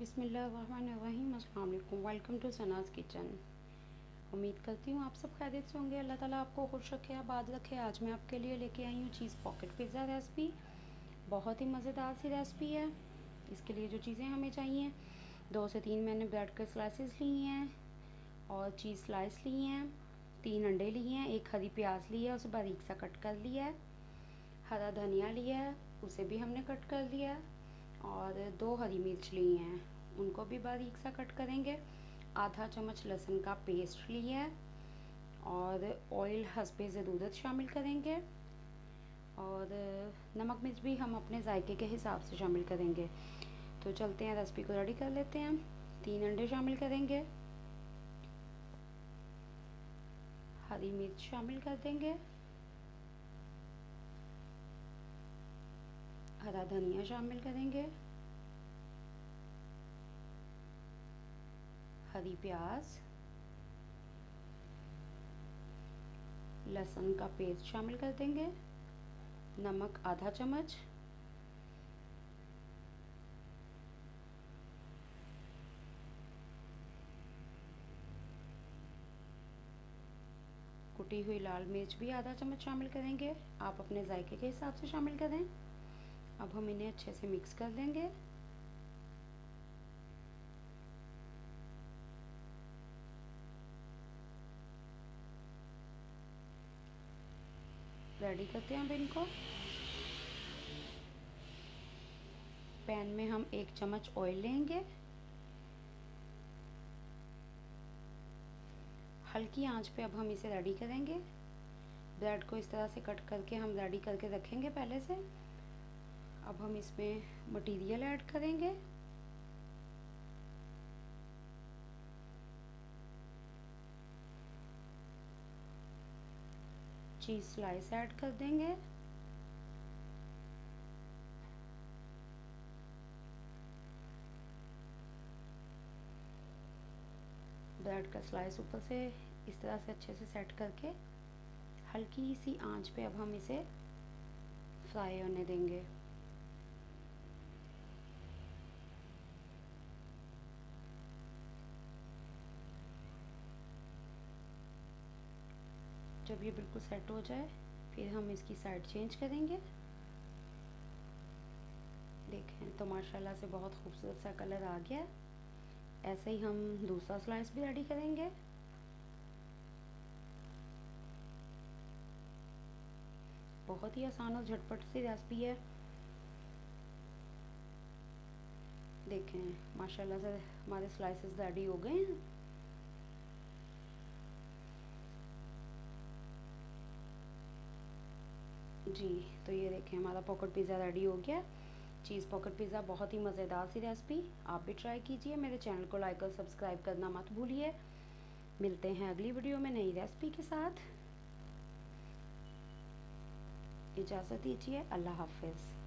बिस्मिल्लाहिर्रहमानिर्रहीम। अस्सलाम वालेकुम। Welcome to Sana's kitchen. उम्मीद करती हूँ आप सब खैरियत से होंगे। अल्लाह ताला आपको खुश रखे, आबाद रखे। आज मैं आपके लिए लेके आई हूँ चीज़ पॉकेट पिज़्ज़ा रेसिपी। बहुत ही मज़ेदार सी रेसिपी है। इसके लिए जो चीज़ें हमें चाहिए, 2 से 3 मैंने ब्रेड के स्लाइसेस लिए हैं और चीज़ स्लाइस लिए हैं, 3 अंडे लिए हैं, 1 हरी प्याज ली है, उसे बारीक सा कट कर लिया है, हरा धनिया लिया है, उसे भी हमने कट कर लिया है, और 2 हरी मिर्च ली हैं, उनको भी बारीक सा कट करेंगे। आधा चम्मच लहसुन का पेस्ट लिया है और ऑयल हस्बे ज़रूरत शामिल करेंगे, और नमक मिर्च भी हम अपने जायके के हिसाब से शामिल करेंगे। तो चलते हैं, रेसिपी को रेडी कर लेते हैं। 3 अंडे शामिल करेंगे, हरी मिर्च शामिल कर देंगे, हरा धनिया शामिल करेंगे, हरी प्याज, लहसुन का पेस्ट शामिल कर देंगे, नमक आधा चम्मच, कुटी हुई लाल मिर्च भी आधा चम्मच शामिल करेंगे। आप अपने जायके के हिसाब से शामिल करें। अब हम इन्हें अच्छे से मिक्स कर देंगे। रेडी करते हैं अब इनको। पैन में हम 1 चम्मच ऑयल लेंगे, हल्की आंच पे अब हम इसे रेडी करेंगे। ब्रेड को इस तरह से कट करके हम रेडी करके रखेंगे पहले से। अब हम इसमें मटेरियल ऐड करेंगे। चीज़ स्लाइस ऐड कर देंगे, ब्रेड का स्लाइस ऊपर से इस तरह से अच्छे से सेट करके हल्की सी आंच पे अब हम इसे फ्राई होने देंगे। जब ये बिल्कुल सेट हो जाए फिर हम इसकी साइड चेंज करेंगे। देखें तो माशाल्लाह से बहुत खूबसूरत सा कलर आ गया। ऐसे ही हम दूसरा स्लाइस भी रेडी करेंगे। बहुत ही आसान और झटपट सी रेसिपी है। देखें माशाल्लाह से हमारे स्लाइसेस रेडी हो गए हैं। जी, तो ये देखें हमारा पॉकेट पिज़्ज़ा रेडी हो गया। चीज़ पॉकेट पिज़्ज़ा बहुत ही मज़ेदार सी रेसिपी, आप भी ट्राई कीजिए। मेरे चैनल को लाइक और सब्सक्राइब करना मत भूलिए। मिलते हैं अगली वीडियो में नई रेसिपी के साथ। इजाज़त दीजिए, अल्लाह हाफ़िज़।